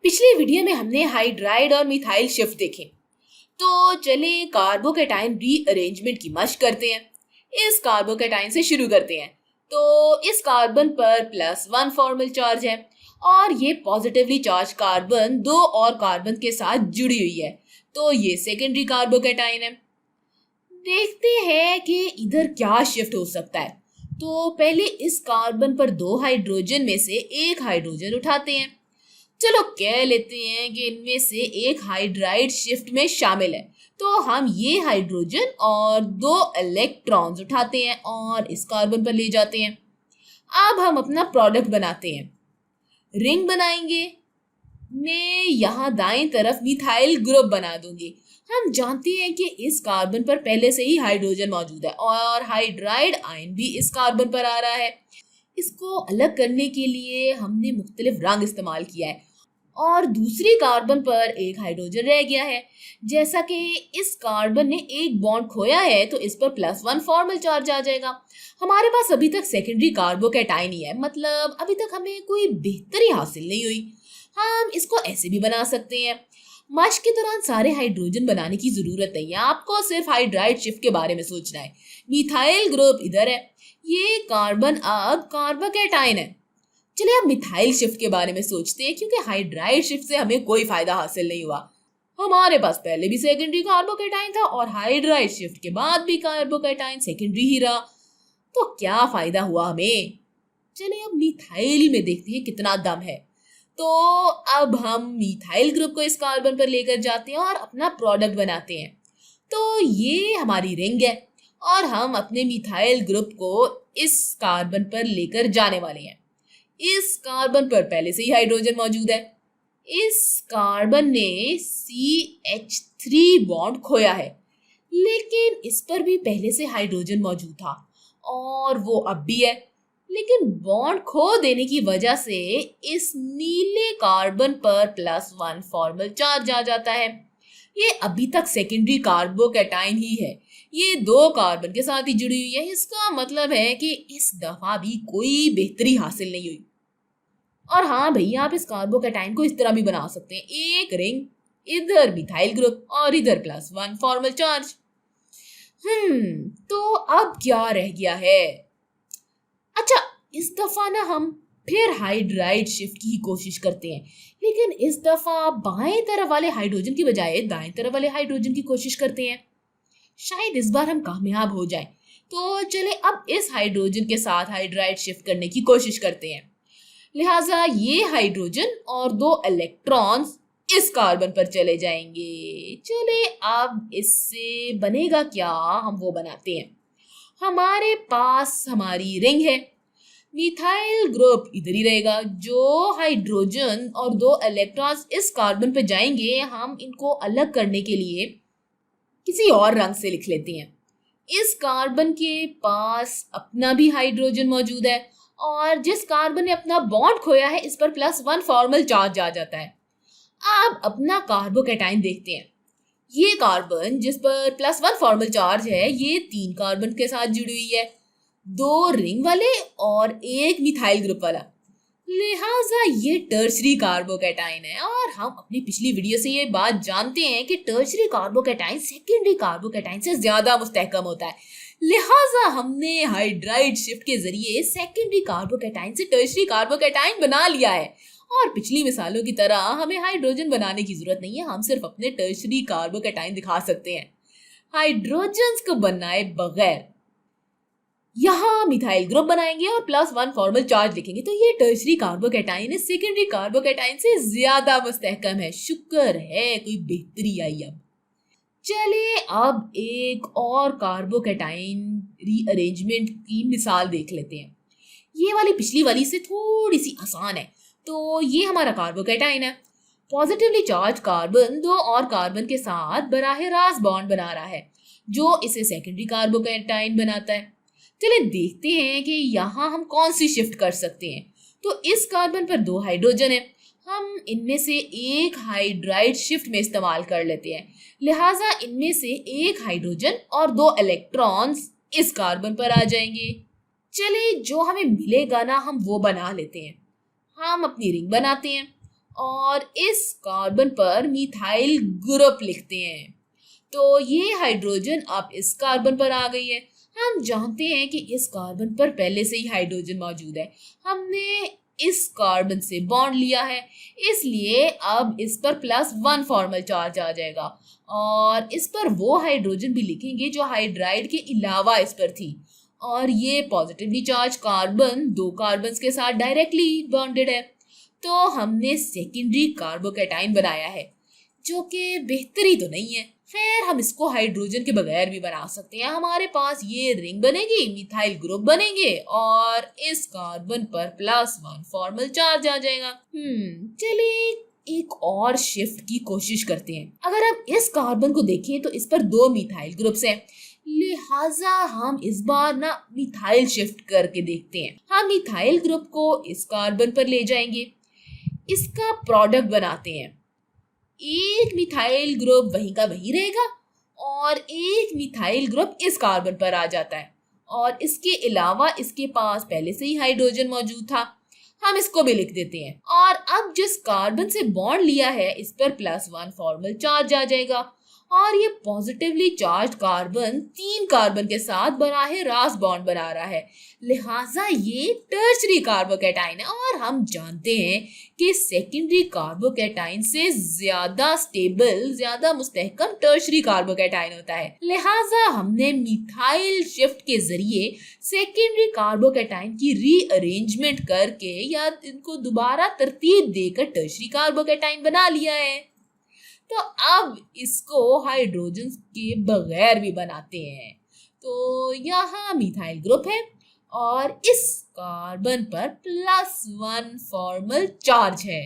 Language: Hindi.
पिछले वीडियो में हमने हाइड्राइड और मिथाइल शिफ्ट देखे। तो चले कार्बोकैटायन रीअरेंजमेंट की मशक करते हैं। इस कार्बोकैटायन से शुरू करते हैं। तो इस कार्बन पर +1 फॉर्मल चार्ज है और ये पॉजिटिवली चार्ज कार्बन दो और कार्बन के साथ जुड़ी हुई है। तो ये सेकेंडरी कार्बोकैटायन है। देखते हैं कि इधर क्या शिफ्ट हो सकता है। तो पहले इस कार्बन पर दो हाइड्रोजन में से एक हाइड्रोजन उठाते हैं। चलो कह लेते हैं कि इनमें से एक हाइड्राइड शिफ्ट में शामिल है। तो हम ये हाइड्रोजन और दो इलेक्ट्रॉन्स उठाते हैं और इस कार्बन पर ले जाते हैं। अब हम अपना प्रोडक्ट बनाते हैं, रिंग बनाएंगे। मैं यहाँ दाएं तरफ मिथाइल ग्रुप बना दूंगी। हम जानते हैं कि इस कार्बन पर पहले से ही हाइड्रोजन मौजूद है और हाइड्राइड आयन भी इस कार्बन पर आ रहा है। इसको अलग करने के लिए हमने मुख्तलिफ रंग इस्तेमाल किया है और दूसरी कार्बन पर एक हाइड्रोजन रह गया है। जैसा कि इस कार्बन ने एक बॉन्ड खोया है तो इस पर +1 फॉर्मल चार्ज आ जाएगा। हमारे पास अभी तक सेकेंडरी कार्बोकैटायन ही है, मतलब अभी तक हमें कोई बेहतरी हासिल नहीं हुई। हम इसको ऐसे भी बना सकते हैं। मशक के दौरान सारे हाइड्रोजन बनाने की जरूरत नहीं है, आपको सिर्फ हाइड्राइड शिफ्ट के बारे में सोचना है। मिथाइल ग्रुप इधर है, ये कार्बन अब कार्बोकैटायन है। चलिए अब मिथाइल शिफ्ट के बारे में सोचते हैं, क्योंकि हाइड्राइड शिफ्ट से हमें कोई फायदा हासिल नहीं हुआ। हमारे पास पहले भी सेकेंडरी कार्बोकैटायन था और हाइड्राइड शिफ्ट के बाद भी कार्बोकैटायन सेकेंडरी ही रहा, तो क्या फायदा हुआ हमें। चलिए अब मिथाइल में देखते हैं कितना दम है। तो अब हम मिथाइल ग्रुप को इस कार्बन पर लेकर जाते हैं और अपना प्रोडक्ट बनाते हैं। तो ये हमारी रिंग है और हम अपने मिथाइल ग्रुप को इस कार्बन पर लेकर जाने वाले हैं। इस कार्बन पर पहले से ही हाइड्रोजन मौजूद है। इस कार्बन ने CH3 बॉन्ड खोया है, लेकिन इस पर भी पहले से हाइड्रोजन मौजूद था और वो अब भी है। लेकिन बॉन्ड खो देने की वजह से इस नीले कार्बन पर +1 फॉर्मल चार्ज आ जाता है। ये अभी तक सेकेंडरी कार्बोकैटायन ही है, ये दो कार्बन के साथ ही जुड़ी हुई है। इसका मतलब है कि इस दफा भी कोई बेहतरी हासिल नहीं हुई। और हाँ भैया, आप इस कार्बोकैटायन को इस तरह भी बना सकते हैं, एक रिंग, इधर मिथाइल ग्रुप और इधर +1 फॉर्मल चार्ज। तो अब क्या रह गया है। अच्छा, इस दफा ना हम फिर हाइड्राइड शिफ्ट की कोशिश करते हैं, लेकिन इस दफा बाएं तरफ वाले हाइड्रोजन की बजाय दाएं तरफ वाले हाइड्रोजन की कोशिश करते हैं। शायद इस बार हम कामयाब हो जाएं। तो चले अब इस हाइड्रोजन के साथ हाइड्राइड शिफ्ट करने की कोशिश करते हैं। लिहाजा ये हाइड्रोजन और दो इलेक्ट्रॉन्स इस कार्बन पर चले जाएंगे। चले अब इससे बनेगा क्या, हम वो बनाते हैं। हमारे पास हमारी रिंग है, मिथाइल ग्रुप इधर ही रहेगा। जो हाइड्रोजन और दो इलेक्ट्रॉन्स इस कार्बन पर जाएंगे, हम इनको अलग करने के लिए किसी और रंग से लिख लेते हैं। इस कार्बन के पास अपना भी हाइड्रोजन मौजूद है और जिस कार्बन ने अपना बॉन्ड खोया है, इस पर +1 फॉर्मल चार्ज आ जाता है। अब अपना कार्बोकैटायन देखते हैं। ये कार्बन जिस पर +1 फॉर्मल चार्ज है, ये 3 कार्बन के साथ जुड़ी हुई है, 2 रिंग वाले और एक मिथाइल ग्रुप वाला। लिहाजा ये टर्शरी कार्बोकैटायन है और हम अपनी पिछली वीडियो से ये बात जानते हैं कि टर्शरी कार्बोकैटायन सेकेंडरी कार्बोकैटायन से ज्यादा मुस्तहकम होता है। लिहाजा हमने हाइड्राइड शिफ्ट के जरिए सेकेंडरी कार्बोकैटायन से टर्शरी कार्बोकैटायन बना लिया है। और पिछली मिसालों की तरह हमें हाइड्रोजन बनाने की जरूरत नहीं है, हम सिर्फ अपने टर्शरी कार्बोकैटायन दिखा सकते हैं हाइड्रोजन को बनाए बगैर। यहाँ मिथाइल ग्रुप बनाएंगे और +1 फॉर्मल चार्ज लिखेंगे, तो ये टर्शरी कार्बोकैटायन इस सेकेंडरी कार्बोकैटायन से ज्यादा मुस्तहकम है। शुक्र है कोई बेहतरी आई। अब चले अब एक और कार्बोकैटायन रीअरेंजमेंट की मिसाल देख लेते हैं। ये वाली पिछली वाली से थोड़ी सी आसान है। तो ये हमारा कार्बोकैटायन है, पॉजिटिवली चार्ज कार्बन दो और कार्बन के साथ बराह रास्त बॉन्ड बना रहा है, जो इसे सेकेंडरी कार्बोकैटायन बनाता है। चलिए देखते हैं कि यहाँ हम कौन सी शिफ्ट कर सकते हैं। तो इस कार्बन पर 2 हाइड्रोजन है, हम इनमें से एक हाइड्राइड शिफ्ट में इस्तेमाल कर लेते हैं। लिहाजा इनमें से एक हाइड्रोजन और 2 इलेक्ट्रॉन्स इस कार्बन पर आ जाएंगे। चलिए जो हमें मिलेगा ना, हम वो बना लेते हैं। हम अपनी रिंग बनाते हैं और इस कार्बन पर मिथाइल ग्रुप लिखते हैं। तो ये हाइड्रोजन अब इस कार्बन पर आ गई है। हम जानते हैं कि इस कार्बन पर पहले से ही हाइड्रोजन मौजूद है। हमने इस कार्बन से बॉन्ड लिया है, इसलिए अब इस पर +1 फॉर्मल चार्ज आ जाएगा और इस पर वो हाइड्रोजन भी लिखेंगे जो हाइड्राइड के अलावा इस पर थी। और ये पॉजिटिवली चार्ज कार्बन 2 कार्बन्स के साथ डायरेक्टली बॉन्डेड है। तो हमने सेकेंडरी कार्बोकैटायन बनाया है, जो कि बेहतरी तो नहीं है। खैर, हम इसको हाइड्रोजन के बगैर भी बना सकते हैं। हमारे पास ये रिंग बनेगी, मिथाइल ग्रुप बनेंगे और इस कार्बन पर +1 फॉर्मल चार्ज आ जाएगा। चलिए एक और शिफ्ट की कोशिश करते हैं। अगर हम इस कार्बन को देखें तो इस पर 2 मिथाइल ग्रुप्स हैं, लिहाजा हम इस बार ना मिथाइल शिफ्ट करके देखते हैं। हम मिथाइल ग्रुप को इस कार्बन पर ले जाएंगे, इसका प्रोडक्ट बनाते हैं। एक मिथाइल ग्रुप वहीं का वहीं रहेगा और एक मिथाइल ग्रुप इस कार्बन पर आ जाता है और इसके अलावा इसके पास पहले से ही हाइड्रोजन मौजूद था। हम इसको भी लिख देते हैं और अब जिस कार्बन से बॉन्ड लिया है इस पर +1 फॉर्मल चार्ज आ जाएगा और ये पॉजिटिवली चार्ज कार्बन 3 कार्बन के साथ बराह रास्त बॉन्ड बना रहा है, लिहाजा ये टर्शरी कार्बोकैटायन है। और हम जानते हैं कि सेकेंडरी कार्बोकैटायन से ज्यादा स्टेबल, ज्यादा मुस्तहकम टर्शरी कार्बोकैटायन होता है। लिहाजा हमने मिथाइल शिफ्ट के जरिए सेकेंडरी कार्बोकैटायन की रीअरेंजमेंट करके या इनको दोबारा तरतीब देकर टर्शरी कार्बोकैटायन बना लिया है। तो अब इसको हाइड्रोजन के बगैर भी बनाते हैं। तो यहाँ मिथाइल ग्रुप है और इस कार्बन पर +1 फॉर्मल चार्ज है।